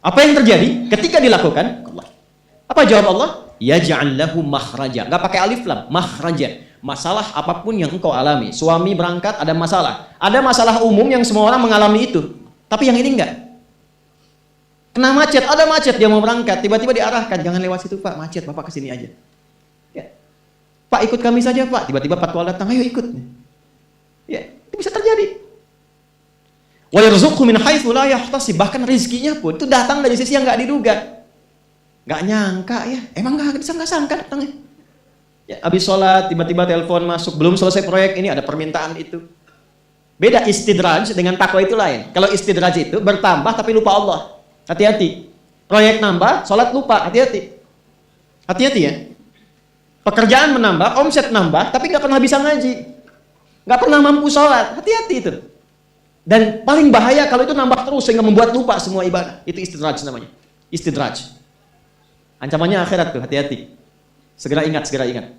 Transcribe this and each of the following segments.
Apa yang terjadi ketika dilakukan? Apa jawab Allah? Yaj'al lahu makhraja. Enggak pakai alif lam, makhraja. Masalah apapun yang engkau alami. Suami berangkat ada masalah. Ada masalah umum yang semua orang mengalami itu. Tapi yang ini enggak. Kena macet, ada macet dia mau berangkat, tiba-tiba diarahkan, jangan lewat situ Pak, macet, Bapak kesini aja. Ya. Pak ikut kami saja Pak, tiba-tiba patwal datang, ayo ikut. Ya, itu bisa terjadi. Wa yarzuqhu min haitsu la yahtasib, bahkan rezekinya pun itu datang dari sisi yang enggak diduga. Enggak nyangka ya, emang enggak disangka-sangka datangnya. Ya, habis sholat tiba-tiba telepon masuk, belum selesai proyek ini ada permintaan itu. Beda istidraj dengan takwa itu lain. Kalau istidraj itu bertambah tapi lupa Allah. Hati-hati. Proyek nambah, sholat lupa, hati-hati. Hati-hati ya. Pekerjaan menambah, omset nambah, tapi nggak pernah bisa ngaji. Nggak pernah mampu sholat, hati-hati itu. Dan paling bahaya kalau itu nambah terus sehingga membuat lupa semua ibadah. Itu istidraj namanya. Istidraj. Ancamannya akhirat tuh, hati-hati. Segera ingat, segera ingat.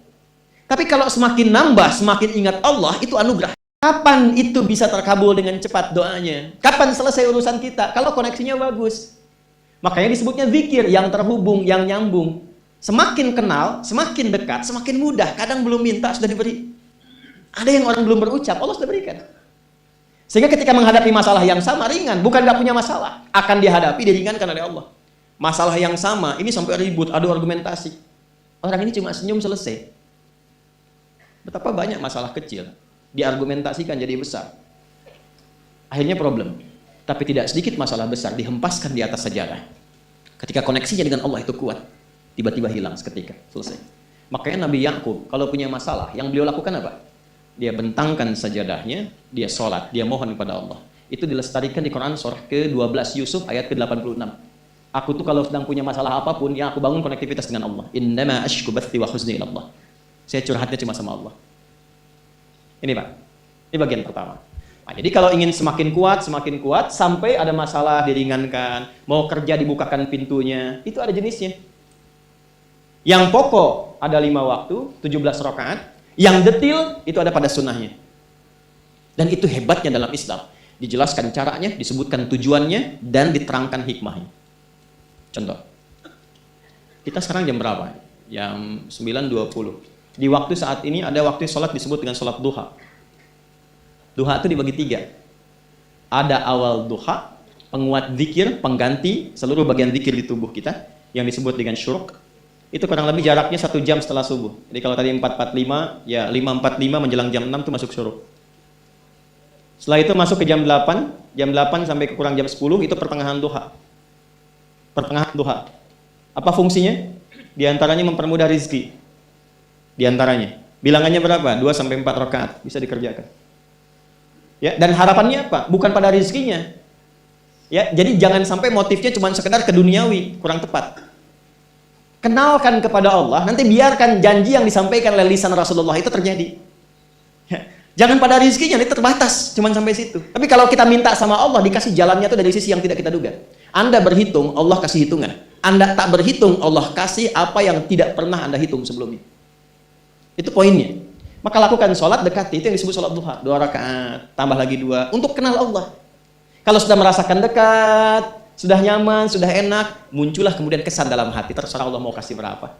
Tapi kalau semakin nambah, semakin ingat Allah, itu anugerah. Kapan itu bisa terkabul dengan cepat doanya? Kapan selesai urusan kita? Kalau koneksinya bagus. Makanya disebutnya zikir, yang terhubung, yang nyambung. Semakin kenal, semakin dekat, semakin mudah. Kadang belum minta, sudah diberi. Ada yang orang belum berucap, Allah sudah berikan. Sehingga ketika menghadapi masalah yang sama, ringan. Bukan gak punya masalah. Akan dihadapi, diringankan oleh Allah. Masalah yang sama, ini sampai ribut, adu argumentasi. Orang ini cuma senyum, selesai. Betapa banyak masalah kecil diargumentasikan jadi besar. Akhirnya problem. Tapi tidak sedikit masalah besar dihempaskan di atas sajadah. Ketika koneksinya dengan Allah itu kuat, tiba-tiba hilang seketika, selesai. Makanya Nabi Yakub kalau punya masalah, yang beliau lakukan apa? Dia bentangkan sajadahnya, dia sholat, dia mohon kepada Allah. Itu dilestarikan di Quran surah ke-12 Yusuf ayat ke-86. Aku tuh kalau sedang punya masalah apapun, yang aku bangun konektivitas dengan Allah. Innama ashku bathi wa huzni ila Allah. Saya curhatnya cuma sama Allah. Ini Pak, ini bagian pertama. Nah, jadi kalau ingin semakin kuat, sampai ada masalah diringankan, mau kerja dibukakan pintunya, itu ada jenisnya. Yang pokok ada 5 waktu, 17 rakaat. Yang detil itu ada pada sunnahnya. Dan itu hebatnya dalam Islam. Dijelaskan caranya, disebutkan tujuannya, dan diterangkan hikmahnya. Contoh. Kita sekarang jam berapa? Jam 9.20. Di waktu saat ini ada waktu sholat disebut dengan sholat duha. Duha itu dibagi 3. Ada awal duha, penguat zikir, pengganti seluruh bagian zikir di tubuh kita, yang disebut dengan syuruk. Itu kurang lebih jaraknya 1 jam setelah subuh. Jadi kalau tadi 4.45, ya 5.45 menjelang jam 6 itu masuk syuruk. Setelah itu masuk ke jam 8 sampai ke kurang jam 10 itu pertengahan duha. Pertengahan duha. Apa fungsinya? Di antaranya mempermudah rezeki. Di antaranya. Bilangannya berapa? 2 sampai 4 rakaat bisa dikerjakan. Ya, dan harapannya apa? Bukan pada rezekinya. Ya, jadi jangan sampai motifnya cuma sekedar ke duniawi, kurang tepat. Kenalkan kepada Allah, nanti biarkan janji yang disampaikan oleh lisan Rasulullah itu terjadi. Ya, jangan pada rezekinya, ini terbatas, cuma sampai situ. Tapi kalau kita minta sama Allah, dikasih jalannya itu dari sisi yang tidak kita duga. Anda berhitung, Allah kasih hitungan. Anda tak berhitung, Allah kasih apa yang tidak pernah Anda hitung sebelumnya. Itu poinnya. Maka lakukan sholat dekati, itu yang disebut sholat duha. 2 rakaat, tambah lagi 2, untuk kenal Allah. Kalau sudah merasakan dekat, sudah nyaman, sudah enak, muncullah kemudian kesan dalam hati, terserah Allah mau kasih berapa.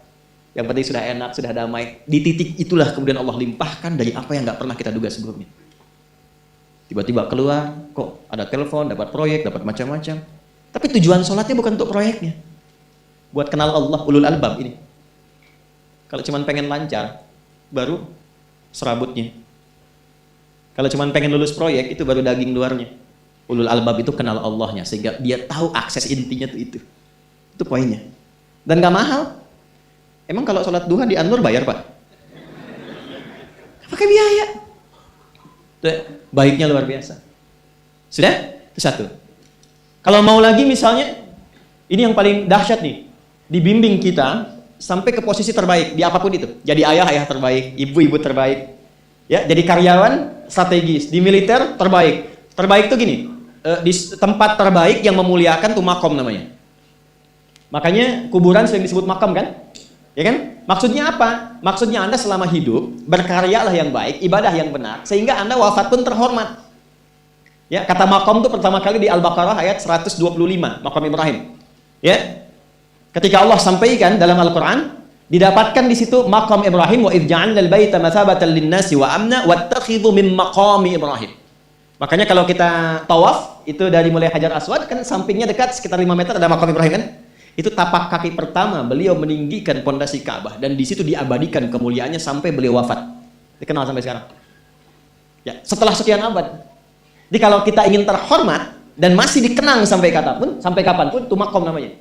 Yang penting sudah enak, sudah damai. Di titik itulah kemudian Allah limpahkan dari apa yang gak pernah kita duga sebelumnya. Tiba-tiba keluar, kok ada telepon, dapat proyek, dapat macam-macam. Tapi tujuan sholatnya bukan untuk proyeknya. Buat kenal Allah, ulul albab ini. Kalau cuma pengen lancar, baru serabutnya. Kalau cuma pengen lulus proyek, itu baru daging luarnya. Ulul albab itu kenal Allahnya, sehingga dia tahu akses intinya itu. Itu poinnya. Dan gak mahal. Emang kalau sholat duha di Anur bayar Pak? Pakai biaya. Tuh, baiknya luar biasa. Sudah? Itu satu. Kalau mau lagi misalnya, ini yang paling dahsyat nih. Dibimbing kita sampai ke posisi terbaik di apapun itu. Jadi ayah terbaik, ibu terbaik. Ya, jadi karyawan strategis, di militer terbaik. Terbaik tuh gini, di tempat terbaik yang memuliakan tuh makom namanya. Makanya kuburan sering disebut makam kan? Ya kan? Maksudnya apa? Maksudnya Anda selama hidup berkaryalah yang baik, ibadah yang benar, sehingga Anda wafat pun terhormat. Ya, kata makom tuh pertama kali di Al-Baqarah ayat 125, makom Ibrahim. Ya. Ketika Allah sampaikan dalam Al-Qur'an, didapatkan di situ maqam Ibrahim, wa idh ja'alna al-baita mathabatan lin-nasi wa amna wattakhidhu min maqami Ibrahim. Makanya kalau kita tawaf itu dari mulai Hajar Aswad kan sampingnya dekat sekitar 5 meter ada maqam Ibrahim kan? Itu tapak kaki pertama beliau meninggikan pondasi Ka'bah dan di situ diabadikan kemuliaannya sampai beliau wafat. Dikenal sampai sekarang. Ya, setelah sekian abad. Jadi kalau kita ingin terhormat dan masih dikenang sampai kapanpun itu maqam namanya.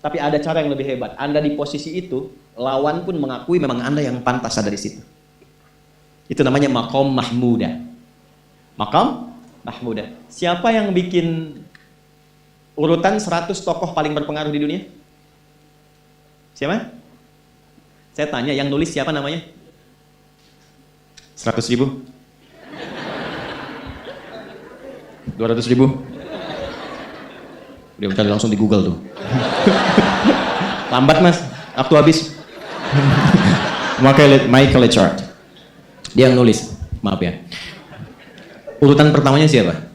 Tapi ada cara yang lebih hebat. Anda di posisi itu, lawan pun mengakui memang Anda yang pantas ada di situ. Itu namanya maqam mahmudah. Maqam mahmudah. Siapa yang bikin urutan 100 tokoh paling berpengaruh di dunia? Siapa? Saya tanya, yang nulis siapa namanya? 100.000? 200.000? Dia mencari langsung di Google tuh. Lambat mas, waktu habis. Michael Chart. Dia yang nulis, maaf ya. Urutan pertamanya siapa?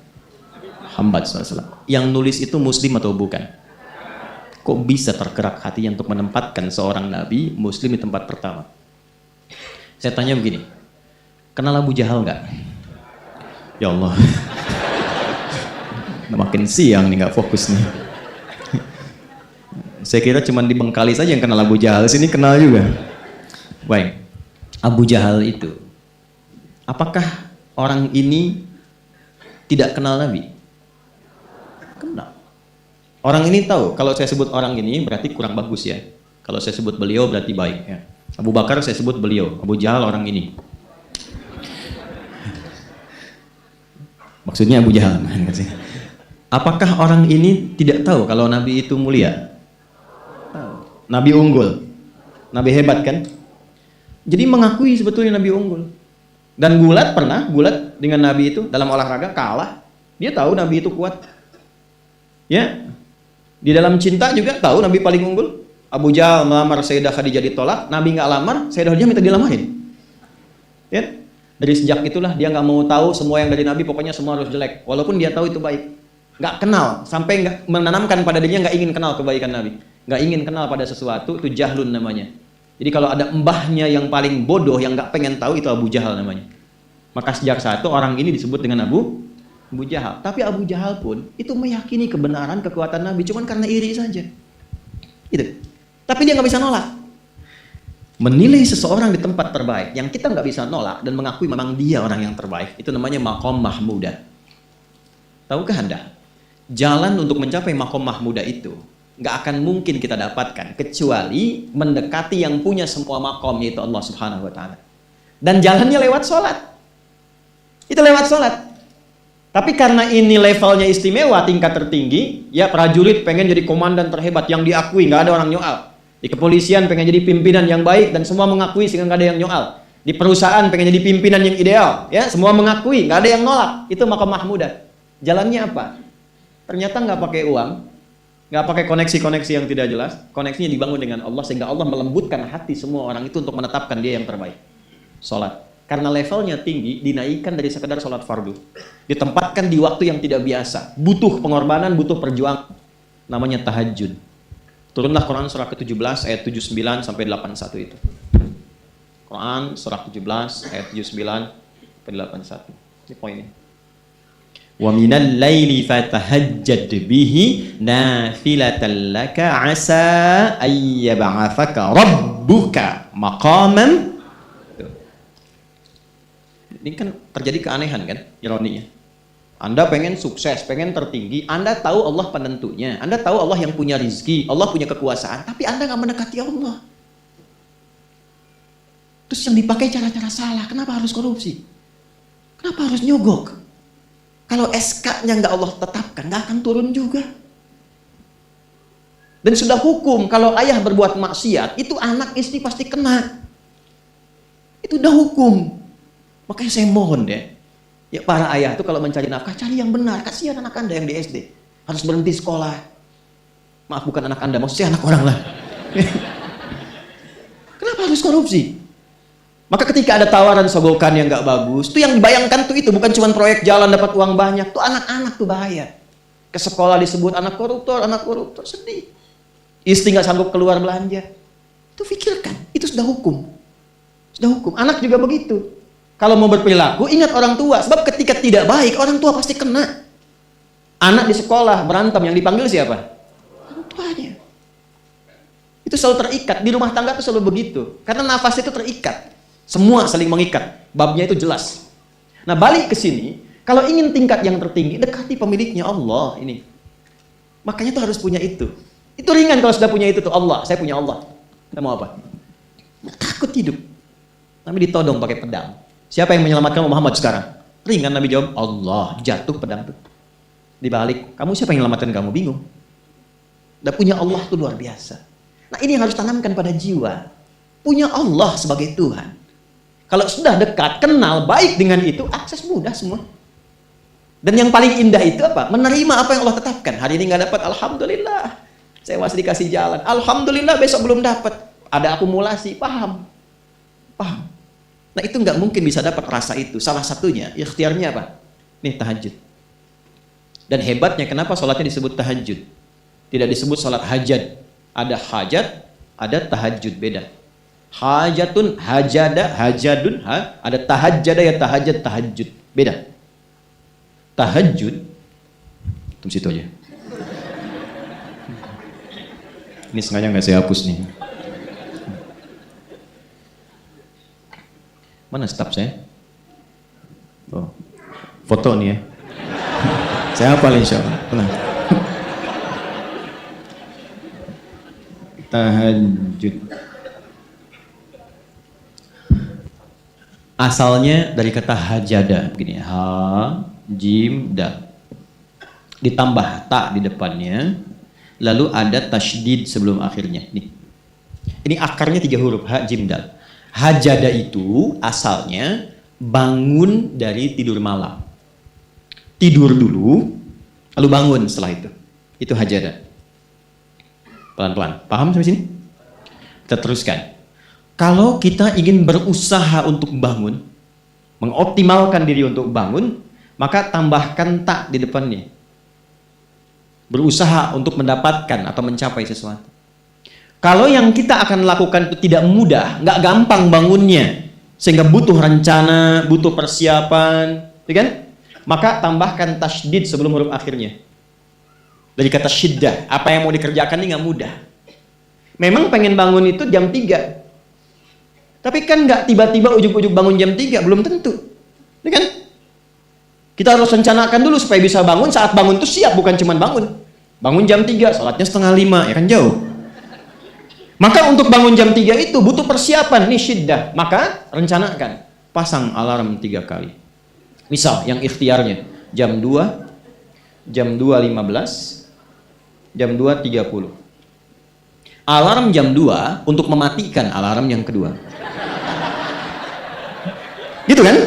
Muhammad SAW. Yang nulis itu muslim atau bukan? Kok bisa tergerak hatinya untuk menempatkan seorang nabi muslim di tempat pertama? Saya tanya begini, kenal Abu Jahal nggak? Ya Allah. Makin siang nih, nggak fokus nih. Saya kira cuma di Bengkali saja yang kenal Abu Jahal, sini kenal juga. Baik, Abu Jahal itu, apakah orang ini tidak kenal Nabi? Kenal. Orang ini tahu, kalau saya sebut orang ini berarti kurang bagus ya. Kalau saya sebut beliau berarti baik ya. Abu Bakar saya sebut beliau, Abu Jahal orang ini. Maksudnya Abu Jahal. Apakah orang ini tidak tahu kalau Nabi itu mulia? Nabi unggul, Nabi hebat kan? Jadi mengakui sebetulnya Nabi unggul. Dan gulat dengan Nabi itu dalam olahraga kalah. Dia tahu Nabi itu kuat. Ya, di dalam cinta juga tahu Nabi paling unggul. Abu Jahal melamar Sayyidah Khadijah ditolak, Nabi nggak lamar, Sayyidah Khadijah minta dilamarin. Ya, dari sejak itulah dia nggak mau tahu semua yang dari Nabi, pokoknya semua harus jelek. Walaupun dia tahu itu baik, nggak kenal, sampai nggak menanamkan pada dirinya nggak ingin kenal kebaikan Nabi. Nggak ingin kenal pada sesuatu, itu jahlun namanya. Jadi kalau ada mbahnya yang paling bodoh yang nggak pengen tahu, itu Abu Jahal namanya. Maka sejak saat itu orang ini disebut dengan Abu Jahal. Tapi Abu Jahal pun itu meyakini kebenaran kekuatan Nabi, cuman karena iri saja. Gitu. Tapi dia nggak bisa nolak. Menilai seseorang di tempat terbaik yang kita nggak bisa nolak dan mengakui memang dia orang yang terbaik, itu namanya maqam mahmudah. Tahukah Anda? Jalan untuk mencapai maqam mahmudah itu nggak akan mungkin kita dapatkan kecuali mendekati yang punya semua makom, yaitu Allah Subhanahu wa Ta'ala. Dan jalannya lewat sholat. Itu lewat sholat. Tapi karena ini levelnya istimewa, tingkat tertinggi, ya prajurit pengen jadi komandan terhebat yang diakui, nggak ada orang nyoal. Di kepolisian pengen jadi pimpinan yang baik dan semua mengakui sehingga nggak ada yang nyoal. Di perusahaan pengen jadi pimpinan yang ideal, ya semua mengakui, nggak ada yang nolak. Itu maqam mahmudah. Jalannya apa? Ternyata nggak pakai uang, nggak pakai koneksi-koneksi yang tidak jelas. Koneksinya dibangun dengan Allah sehingga Allah melembutkan hati semua orang itu untuk menetapkan dia yang terbaik. Sholat. Karena levelnya tinggi, dinaikkan dari sekedar sholat fardu. Ditempatkan di waktu yang tidak biasa. Butuh pengorbanan, butuh perjuangan. Namanya tahajud. Turunlah Quran surah ke-17 ayat 79 sampai 81 itu. Quran surah 17 ayat 79 sampai 81. Ini poinnya. Wa minal laili fatahajjad bihi nafilatan laka asa ay yab'atsaka rabbuka maqaman. Ini kan terjadi keanehan kan, ironinya. Anda pengen sukses, pengen tertinggi, Anda tahu Allah penentunya, Anda tahu Allah yang punya rizki, Allah punya kekuasaan, tapi Anda nggak mendekati Allah. Terus yang dipakai cara-cara salah, kenapa harus korupsi? Kenapa harus nyogok? Kalau SK-nya nggak Allah tetapkan, nggak akan turun juga. Dan sudah hukum, kalau ayah berbuat maksiat, itu anak istri pasti kena. Itu udah hukum. Makanya saya mohon deh, ya para ayah itu kalau mencari nafkah, cari yang benar. Kasihan anak Anda yang di SD, harus berhenti sekolah. Maaf, bukan anak Anda, maksudnya anak orang lah. Kenapa harus korupsi? Maka ketika ada tawaran sogokan yang nggak bagus, tuh yang dibayangkan tuh itu bukan cuma proyek jalan dapat uang banyak, tuh anak-anak tuh bahaya. Ke sekolah disebut anak koruptor, sedih. Istri nggak sanggup keluar belanja. Itu pikirkan, itu sudah hukum. Sudah hukum. Anak juga begitu. Kalau mau berperilaku, ingat orang tua. Sebab ketika tidak baik, orang tua pasti kena. Anak di sekolah berantem, yang dipanggil siapa? Orang tuanya. Itu selalu terikat. Di rumah tangga itu selalu begitu. Karena nafas itu terikat. Semua saling mengikat. Babnya itu jelas. Nah, balik ke sini. Kalau ingin tingkat yang tertinggi, dekati pemiliknya, Allah ini. Makanya tuh harus punya itu. Itu ringan kalau sudah punya itu tuh. Allah, saya punya Allah. Kita mau apa? Nggak takut hidup. Nabi ditodong pakai pedang. Siapa yang menyelamatkan Muhammad sekarang? Ringan, Nabi jawab, Allah. Jatuh pedang itu. Dibalik, kamu siapa yang menyelamatkan kamu? Bingung. Dan punya Allah itu luar biasa. Nah, ini yang harus tanamkan pada jiwa. Punya Allah sebagai Tuhan. Kalau sudah dekat, kenal, baik dengan itu, akses mudah semua. Dan yang paling indah itu apa? Menerima apa yang Allah tetapkan. Hari ini nggak dapat, alhamdulillah. Saya masih dikasih jalan. Alhamdulillah, besok belum dapat. Ada akumulasi, paham. Paham. Nah, itu nggak mungkin bisa dapat rasa itu. Salah satunya, ikhtiarnya apa? Nih, tahajud. Dan hebatnya, kenapa sholatnya disebut tahajud? Tidak disebut sholat hajat. Ada hajat, ada tahajud, beda. Hajatun, hajada, hajadun, ada tahajjada ya tahajat, tahajud. Beda. Tahajud, tunggu situ aja. Ini sengaja nggak saya hapus nih. Mana staf saya? Oh, foto nih ya. Saya hafal insya Allah. Tenang. Tahajud. Asalnya dari kata hajada, begini. Ha, jim, da. Ditambah ta di depannya. Lalu ada tasydid sebelum akhirnya. Nih. Ini akarnya 3 huruf, ha, jim, dal. Hajada itu asalnya bangun dari tidur malam. Tidur dulu, lalu bangun setelah itu. Itu hajada. Pelan-pelan. Paham sampai sini? Kita teruskan. Kalau kita ingin berusaha untuk bangun, mengoptimalkan diri untuk bangun, maka tambahkan tak di depannya. Berusaha untuk mendapatkan atau mencapai sesuatu. Kalau yang kita akan lakukan itu tidak mudah, nggak gampang bangunnya, sehingga butuh rencana, butuh persiapan, ya kan? Maka tambahkan tasydid sebelum huruf akhirnya. Dari kata syiddah, apa yang mau dikerjakan ini nggak mudah. Memang pengen bangun itu jam 3. Tapi kan nggak tiba-tiba ujuk-ujuk bangun jam 3, belum tentu. Ya kan? Kita harus rencanakan dulu supaya bisa bangun, saat bangun itu siap, bukan cuma bangun. Bangun jam 3, sholatnya 4:30, ya kan jauh. Maka untuk bangun jam 3 itu butuh persiapan, nih syiddah. Maka rencanakan, pasang alarm 3 kali. Misal yang ikhtiarnya jam 2, jam 2.15, jam 2.30. Alarm jam 2 untuk mematikan alarm yang kedua. Gitu kan?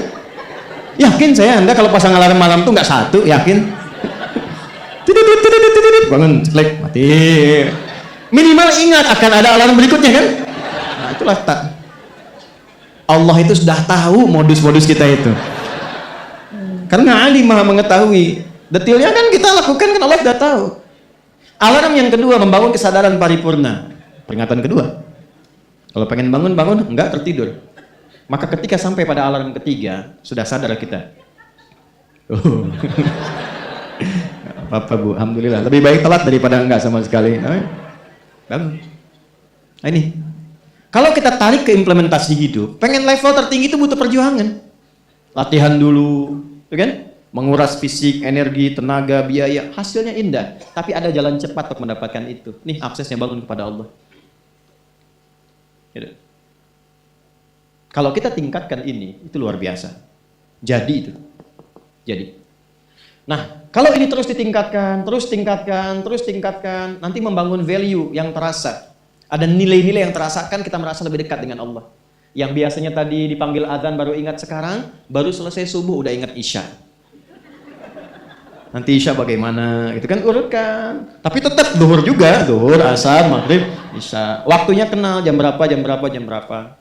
Yakin saya Anda kalau pasang alarm malam tuh nggak satu, yakin? Bangun, selek, mati. Minimal ingat akan ada alarm berikutnya kan? Nah, itulah tak. Allah itu sudah tahu modus-modus kita itu. Karena alim maha mengetahui. Detailnya kan kita lakukan kan Allah sudah tahu. Alarm yang kedua membangun kesadaran paripurna. Peringatan kedua. Kalau pengen bangun, enggak tertidur. Maka ketika sampai pada alarm ketiga, sudah sadar kita. Oh. Apa Bu, alhamdulillah. Lebih baik telat daripada enggak sama sekali. Bangun. Nah, ini. Kalau kita tarik ke implementasi hidup, pengen level tertinggi itu butuh perjuangan. Latihan dulu, kan? Menguras fisik, energi, tenaga, biaya. Hasilnya indah. Tapi ada jalan cepat untuk mendapatkan itu. Nih aksesnya bangun kepada Allah. Gitu. Kalau kita tingkatkan ini, itu luar biasa. Jadi itu. Jadi. Nah, kalau ini terus ditingkatkan, terus tingkatkan, nanti membangun value yang terasa. Ada nilai-nilai yang terasakan, kita merasa lebih dekat dengan Allah. Yang biasanya tadi dipanggil azan baru ingat sekarang, baru selesai subuh udah ingat isya. Nanti isya bagaimana, gitu kan, urutkan. Tapi tetap zuhur juga, zuhur, asar, maghrib, isya. Waktunya kenal, jam berapa.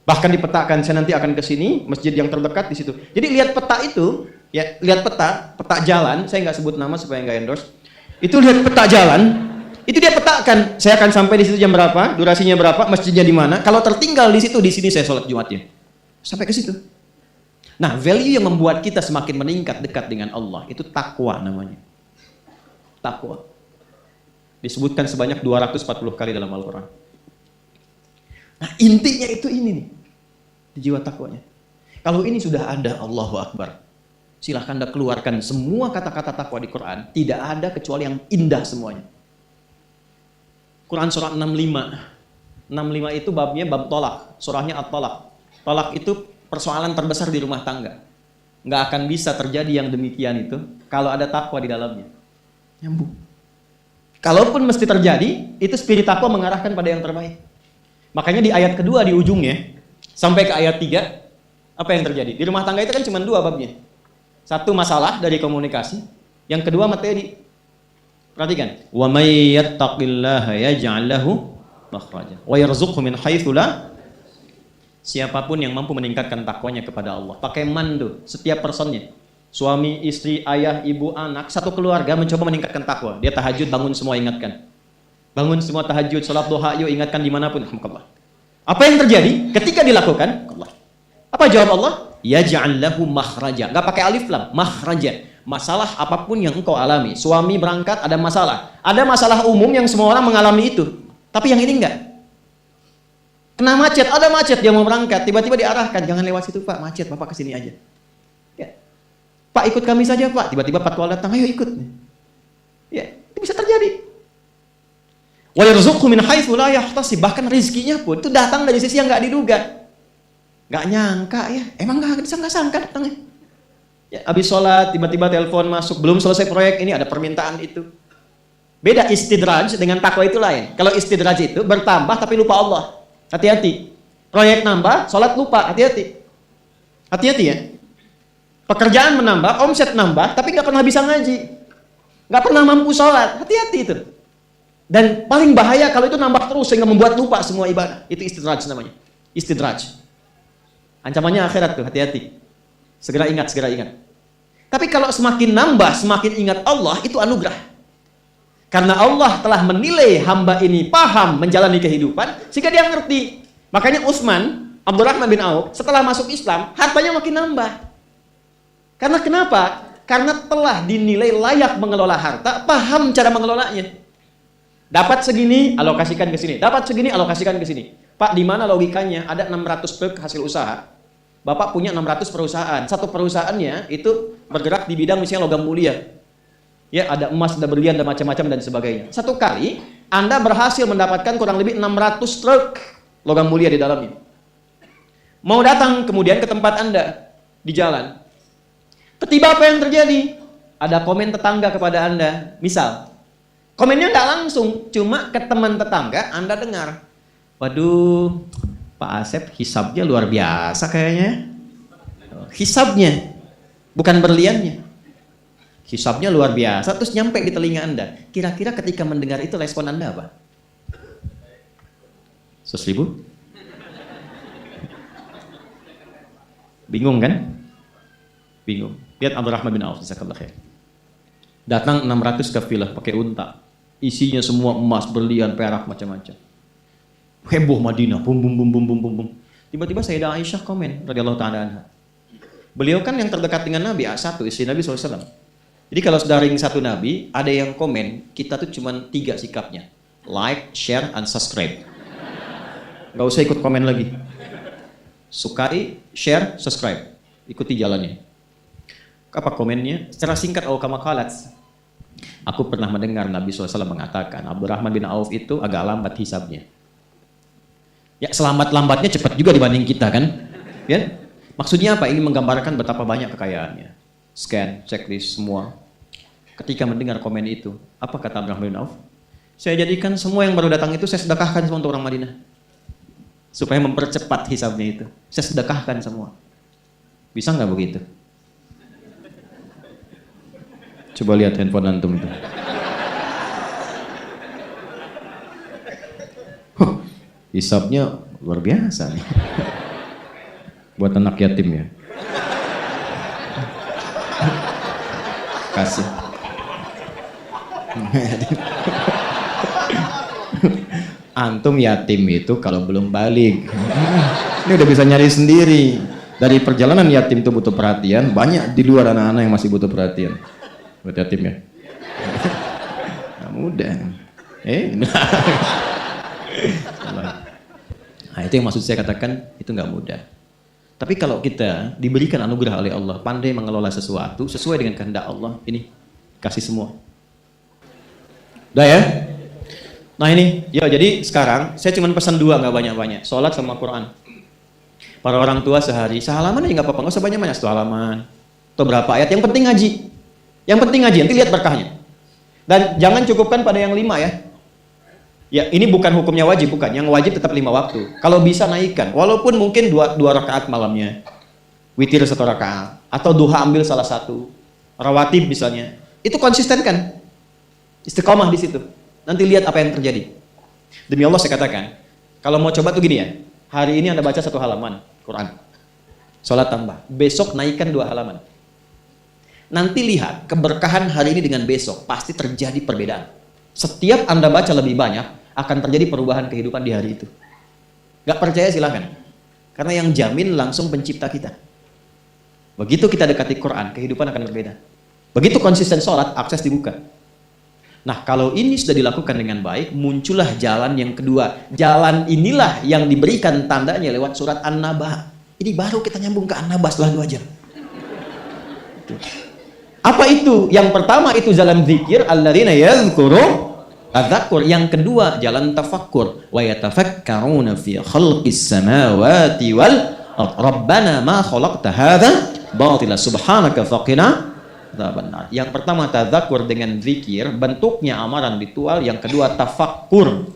Bahkan dipetakan, saya nanti akan ke sini, masjid yang terdekat di situ. Jadi lihat peta itu, ya lihat peta jalan, saya nggak sebut nama supaya nggak endorse. Itu lihat peta jalan, Itu dia petakan, saya akan sampai di situ jam berapa, durasinya berapa, masjidnya di mana. Kalau tertinggal di situ, di sini saya sholat Jumatnya. Sampai ke situ. Nah, value yang membuat kita semakin meningkat dekat dengan Allah itu takwa namanya. Takwa. Disebutkan sebanyak 240 kali dalam Al-Quran. Nah, intinya itu ini nih. Di jiwa takwanya. Kalau ini sudah ada, Allahu Akbar. Silahkan Anda keluarkan semua kata-kata takwa di Quran. Tidak ada kecuali yang indah semuanya. Quran surah 65. 65 itu babnya bab tolak. Surahnya at-tolak. Tolak itu persoalan terbesar di rumah tangga. Nggak akan bisa terjadi yang demikian itu kalau ada takwa di dalamnya. Nyambung. Kalaupun mesti terjadi, itu spirit takwa mengarahkan pada yang terbaik. Makanya di ayat kedua di ujungnya, sampai ke ayat 3, apa yang terjadi? Di rumah tangga itu kan cuma 2 babnya. Satu masalah dari komunikasi, yang kedua materi. Perhatikan, wa may yattaqillaha yaj'al lahu makhraja wa yarzuqhu min haitsu la. Siapapun yang mampu meningkatkan takwanya kepada Allah, pakai mandu setiap personnya. Suami, istri, ayah, ibu, anak, satu keluarga mencoba meningkatkan takwa. Dia tahajud, bangun semua ingatkan. Bangun semua tahajud, salat duha, yuk ingatkan dimanapun. Alhamdulillah. Apa yang terjadi ketika dilakukan? Allah. Apa jawab Allah? Yaj'al lahu makhraja. Enggak pakai alif lam, makhraja. Masalah apapun yang engkau alami. Suami berangkat ada masalah. Ada masalah umum yang semua orang mengalami itu. Tapi yang ini enggak. Kena macet, ada macet dia mau berangkat, tiba-tiba diarahkan, jangan lewat situ Pak, macet, Bapak kesini aja. Ya. Pak ikut kami saja Pak, tiba-tiba patwal datang, ayo ikut. Ya, itu bisa terjadi. Wa yarzuqhu min haitsu la yahtasib, bahkan rezekinya pun itu datang dari sisi yang enggak diduga. Enggak nyangka ya, emang enggak disangka-sangka datangnya. Ya, habis sholat, tiba-tiba telepon masuk, belum selesai proyek ini, ada permintaan itu. Beda istidraj dengan takwa itu lain. Kalau istidraj itu bertambah tapi lupa Allah. Hati-hati. Proyek nambah, sholat lupa, hati-hati. Hati-hati ya. Pekerjaan menambah, omset nambah, tapi nggak pernah bisa ngaji. Nggak pernah mampu sholat, hati-hati itu. Dan paling bahaya kalau itu nambah terus sehingga membuat lupa semua ibadah. Itu istidraj namanya. Istidraj. Ancamannya akhirat tuh, hati-hati. Segera ingat, segera ingat. Tapi kalau semakin nambah, semakin ingat Allah, itu anugerah. Karena Allah telah menilai hamba ini paham menjalani kehidupan, sehingga dia ngerti. Makanya Utsman, Abdurrahman bin Auf, setelah masuk Islam, hartanya makin nambah. Karena kenapa? Karena telah dinilai layak mengelola harta, paham cara mengelolanya. Dapat segini, alokasikan ke sini. Dapat segini, alokasikan ke sini. Pak, di mana logikanya? Ada 600 truk hasil usaha. Bapak punya 600 perusahaan. Satu perusahaannya itu bergerak di bidang misalnya logam mulia. Ya, ada emas, ada berlian, ada macam-macam dan sebagainya. Satu kali Anda berhasil mendapatkan kurang lebih 600 truk logam mulia di dalamnya. Mau datang kemudian ke tempat Anda di jalan. Tiba-tiba apa yang terjadi? Ada komen tetangga kepada Anda. Misal, komennya nggak langsung, cuma ke teman tetangga Anda dengar. Waduh, Pak Asep hisabnya luar biasa kayaknya. Hisabnya, bukan berliannya. Hisabnya luar biasa, terus nyampe di telinga Anda. Kira-kira ketika mendengar itu respon Anda apa? 100.000? Bingung kan? Bingung. Lihat Abdurrahman bin Auf, jazakallahu khair. Datang 600 kafilah pakai unta. Isinya semua emas, berlian, perak, macam-macam. Heboh Madinah, bum bum bum bum bum bum bum. Tiba-tiba Sayyidah Aisyah komen radhiyallahu ta'ala anha. Beliau kan yang terdekat dengan Nabi, satu istri Nabi SAW. Jadi kalau sudah ring satu Nabi, ada yang komen, kita tuh cuma 3 sikapnya. Like, share, and subscribe. Gak usah ikut komen lagi. Sukai, share, subscribe. Ikuti jalannya. Apa komennya? Secara singkat, kama qalat. Aku pernah mendengar Nabi SAW mengatakan, Abdurrahman bin Auf itu agak lambat hisabnya. Ya, selamat-lambatnya cepat juga dibanding kita kan? Ya? Maksudnya apa? Ini menggambarkan betapa banyak kekayaannya. Scan, checklist semua. Ketika mendengar komen itu, apa kata Abdurrahman bin Auf? Saya jadikan semua yang baru datang itu saya sedekahkan semua untuk orang Madinah. Supaya mempercepat hisabnya itu. Saya sedekahkan semua. Bisa nggak begitu? Coba lihat handphone antum itu. Hisabnya luar biasa nih. Buat anak yatim ya. Kasih. Antum yatim itu kalau belum balik. Ini udah bisa nyari sendiri. Dari perjalanan yatim itu butuh perhatian, banyak di luar anak-anak yang masih butuh perhatian. Buat yatim ya. Nggak mudah. Nah, itu yang maksud saya katakan, itu nggak mudah. Tapi kalau kita diberikan anugerah oleh Allah, pandai mengelola sesuatu sesuai dengan kehendak Allah, ini kasih semua. Udah ya? Nah ini, ya jadi sekarang saya cuma pesan 2, nggak banyak-banyak. Sholat sama Quran. Para orang tua sehari, sehalaman aja nggak apa-apa, nggak usah banyak-banyak, 1 halaman. Atau berapa ayat, yang penting ngaji. Yang penting ngaji, nanti lihat berkahnya. Dan jangan cukupkan pada yang 5 ya. Ya ini bukan hukumnya wajib, bukan. Yang wajib tetap 5 waktu. Kalau bisa naikkan, walaupun mungkin 2 rakaat malamnya. Witir 1 rakaat. Atau duha ambil salah satu. Rawatib misalnya. Itu konsisten kan? Istiqomah di situ. Nanti lihat apa yang terjadi. Demi Allah saya katakan, kalau mau coba tuh gini ya, hari ini Anda baca 1 halaman Quran, sholat tambah, besok naikkan 2 halaman. Nanti lihat keberkahan hari ini dengan besok, pasti terjadi perbedaan. Setiap Anda baca lebih banyak, akan terjadi perubahan kehidupan di hari itu. Gak percaya silahkan, karena yang jamin langsung pencipta kita. Begitu kita dekati Quran, kehidupan akan berbeda. Begitu konsisten sholat, akses dibuka. Nah, kalau ini sudah dilakukan dengan baik, muncullah jalan yang kedua. Jalan inilah yang diberikan tandanya lewat surat An-Naba. Ini baru kita nyambung ke An-Naba setelah 2 jam. Apa itu? Yang pertama itu jalan zikir, alladzina yadhkuru adzakkur. Yang kedua jalan tafakkur, wa yatafakkaruna fi khalqis samawati wal ardh. Rabbana ma khalaqta hadza batila subhanaka faqina. Yang pertama tadzakur dengan zikir, bentuknya amaran ritual. Yang kedua tafakkur,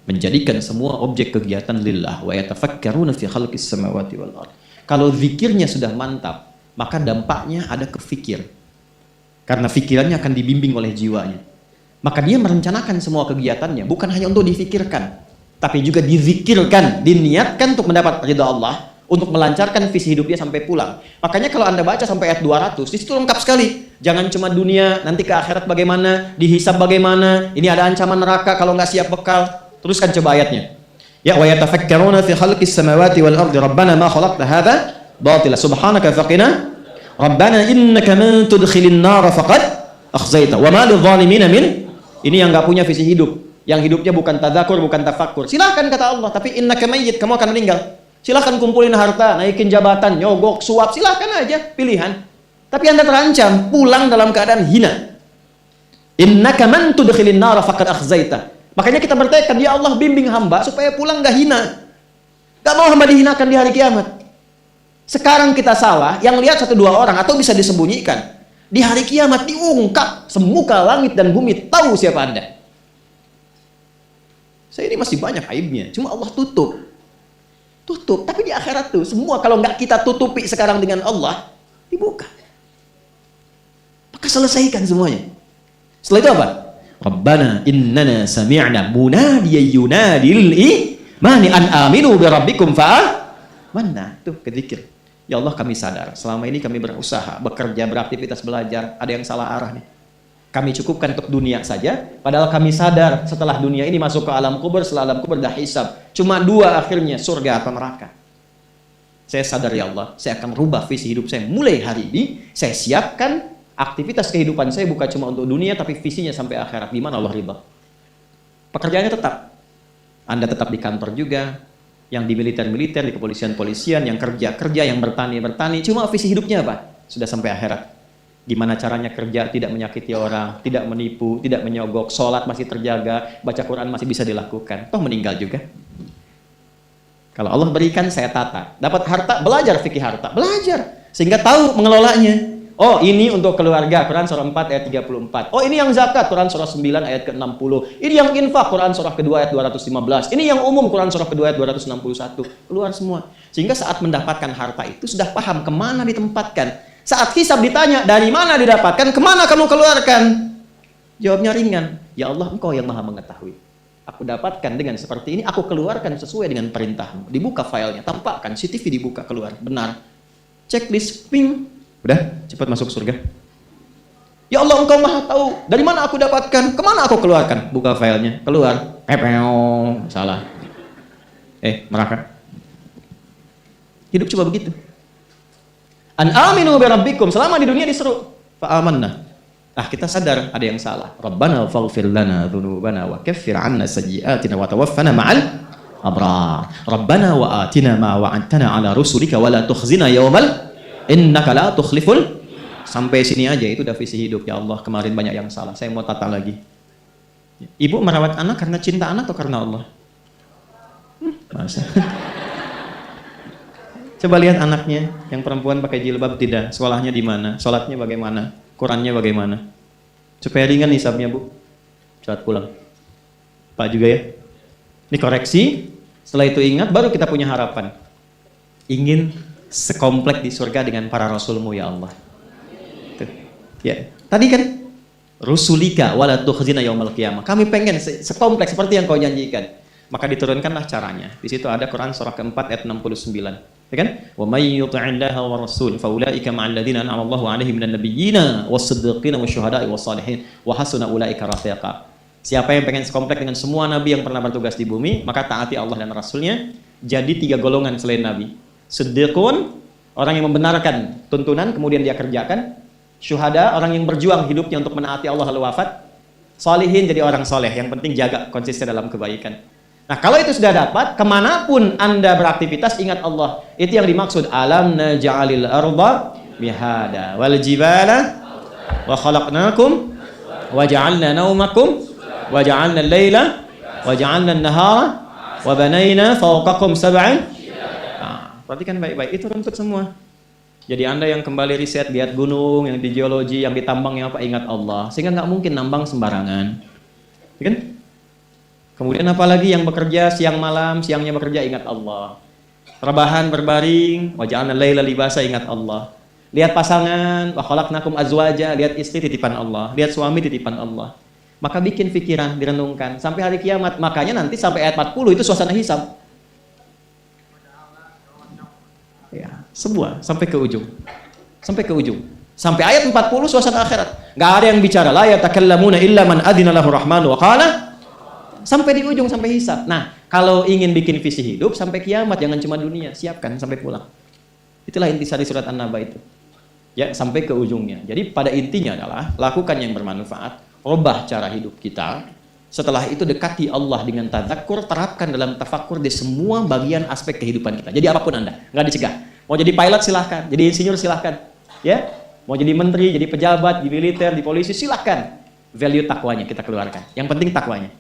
menjadikan semua objek kegiatan lillah. Wa yatafakkaruna fi khalqis samawati wal ardh. Kalau zikirnya sudah mantap, maka dampaknya ada ke fikir. Karena fikirannya akan dibimbing oleh jiwanya. Maka dia merencanakan semua kegiatannya bukan hanya untuk difikirkan, tapi juga dizikirkan, diniatkan untuk mendapat ridha Allah, untuk melancarkan visi hidupnya sampai pulang. Makanya kalau Anda baca sampai ayat 200, di situ lengkap sekali. Jangan cuma dunia, nanti ke akhirat bagaimana, dihisab bagaimana, ini ada ancaman neraka kalau nggak siap bekal. Teruskan coba ayatnya. Ya wa yatafakkaruna fi khalqis samawati wal ardi rabbana ma khalaqta hadza batila subhanaka faqina rabbana innaka man tudkhilin nar faqad akhzaita wa ma lidh-dhalimin min. Ini yang nggak punya visi hidup, yang hidupnya bukan tadzakur, bukan tafakkur. Silahkan kata Allah, tapi innaka mayyit, kamu akan meninggal. Silahkan kumpulin harta, naikin jabatan, nyogok, suap, silahkan aja, pilihan. Tapi Anda terancam pulang dalam keadaan hina. Innaka man tudkhilin nar faqad akhzaita. Makanya kita bertekad, ya Allah bimbing hamba supaya pulang gak hina. Gak mau hamba dihinakan di hari kiamat. Sekarang kita salah, yang lihat 1-2 orang atau bisa disembunyikan. Di hari kiamat diungkap, semuka langit dan bumi tahu siapa Anda. Saya ini masih banyak aibnya, cuma Allah tutup. Tapi di akhirat tuh semua kalau nggak kita tutupi sekarang dengan Allah, dibuka. Maka selesaikan semuanya. Setelah itu apa? Rabbana innana sami'na munadiyan yunadil imani an aminu bi rabbikum fa'amanna. Tuh kezikir. Ya Allah kami sadar, selama ini kami berusaha, bekerja, beraktivitas, belajar, ada yang salah arah nih. Kami cukupkan untuk dunia saja, padahal kami sadar setelah dunia ini masuk ke alam kubur, setelah alam kubur dah hisab. Cuma 2 akhirnya, surga atau neraka. Saya sadar ya Allah, saya akan rubah visi hidup saya mulai hari ini. Saya siapkan aktivitas kehidupan saya bukan cuma untuk dunia, tapi visinya sampai akhirat. Di mana Allah ridha. Pekerjaannya tetap. Anda tetap di kantor juga, yang di militer-militer, di kepolisian-polisian, yang kerja-kerja, yang bertani-bertani. Cuma visi hidupnya apa? Sudah sampai akhirat. Gimana caranya kerja tidak menyakiti orang, tidak menipu, tidak menyogok, sholat masih terjaga, baca Quran masih bisa dilakukan. Toh meninggal juga. Kalau Allah berikan, saya tata. Dapat harta, belajar fikih harta. Belajar. Sehingga tahu mengelolanya. Oh ini untuk keluarga, Quran surah 4 ayat 34. Oh ini yang zakat, Quran surah 9 ayat ke-60. Ini yang infak, Quran surah kedua ayat 215. Ini yang umum, Quran surah kedua ayat 261. Keluar semua. Sehingga saat mendapatkan harta itu sudah paham kemana ditempatkan. Saat hisab ditanya, dari mana didapatkan, kemana kamu keluarkan? Jawabnya ringan. Ya Allah, Engkau yang maha mengetahui. Aku dapatkan dengan seperti ini, aku keluarkan sesuai dengan perintahmu. Dibuka filenya, tampakkan, CCTV dibuka, keluar. Benar. Checklist, ping. Udah, cepat masuk surga. Ya Allah, Engkau Maha tahu. Dari mana aku dapatkan? Kemana aku keluarkan? Buka filenya, keluar. Pepeo, salah. Neraka. Hidup coba begitu. An aminu bi rabbikum, selama di dunia diseru fa amanna. Kita sadar ada yang salah. Rabbana faghfir lana dzunubana wa kaffir 'anna sayyi'atina wa tawaffana ma'al abrar. Rabbana wa atina ma wa'adtana 'ala rusulika wa la tukhzina yaumal innaka la tukhliful. Sampai sini aja itu udah visi hidup. Ya Allah, kemarin banyak yang salah. Saya mau tata lagi. Ibu merawat anak karena cinta anak atau karena Allah? Masa? Coba lihat anaknya, yang perempuan pakai jilbab tidak, sekolahnya di mana, sholatnya bagaimana, Qurannya bagaimana. Supaya ringan hisabnya, Bu. Saat pulang. Pak juga ya. Ini koreksi, setelah itu ingat, baru kita punya harapan. Ingin sekomplek di surga dengan para rasulmu, ya Allah. Tuh. Ya. Tadi kan, rusulika wala tukhzina yaumal qiyamah. Kami pengen sekomplek seperti yang kau janjikan. Maka diturunkanlah caranya. Di situ ada Quran surah keempat ayat 69. Ya kan? Wa may yuti'illaha wa rasul fa ulaika ma'al ladzina an'ama Allahu 'alaihim minan nabiyyina was-siddiqina wasyuhada'i was-shalihin wa hasuna ulaika rafiqa. Siapa yang pengen sekomplek dengan semua nabi yang pernah bertugas di bumi, maka taati Allah dan Rasulnya. Jadi 3 golongan selain nabi. Siddiqun, orang yang membenarkan tuntunan kemudian dia kerjakan. Syuhada, orang yang berjuang hidupnya untuk menaati Allah lalu wafat. Shalihin, jadi orang soleh yang penting jaga konsisten dalam kebaikan. Nah, kalau itu sudah dapat, kemanapun Anda beraktivitas, ingat Allah. Itu yang dimaksud. Alam naj'alil arda mihada wal jibala wa khalaqnakum wa ja'alna naumakum wa ja'alna al-laila wa ja'alna an-nahara wa banayna fawqakum sab'an. Perhatikan baik-baik. Itu runtut semua. Jadi Anda yang kembali riset, lihat gunung, yang di geologi, yang ditambang, yang apa, ingat Allah. Sehingga nggak mungkin nambang sembarangan. Ya kan? Kemudian apalagi yang bekerja siang malam, siangnya bekerja, ingat Allah. Rebahan berbaring, wa ja'alna laila libasa, ingat Allah. Lihat pasangan, wa khalaqnakum azwaja, lihat istri titipan Allah, lihat suami titipan Allah. Maka bikin pikiran, direnungkan sampai hari kiamat. Makanya nanti sampai ayat 40 itu suasana hisab. Ya, semua sampai ke ujung. Sampai ke ujung. Sampai ayat 40 suasana akhirat. Enggak ada yang bicara, la yatakallamuna illa man adzina lahu rahmanu wa qala. Sampai di ujung, sampai hisab. Nah, kalau ingin bikin visi hidup sampai kiamat, jangan cuma dunia, siapkan sampai pulang. Itulah intisari surat An-Naba itu. Ya, sampai ke ujungnya. Jadi pada intinya adalah lakukan yang bermanfaat, rubah cara hidup kita. Setelah itu dekati Allah dengan tadzakkur, terapkan dalam tafakkur di semua bagian aspek kehidupan kita. Jadi apapun Anda, nggak dicegah. Mau jadi pilot silahkan, jadi insinyur silahkan. Ya, mau jadi menteri, jadi pejabat, di militer, di polisi silahkan. Value takwanya kita keluarkan. Yang penting takwanya.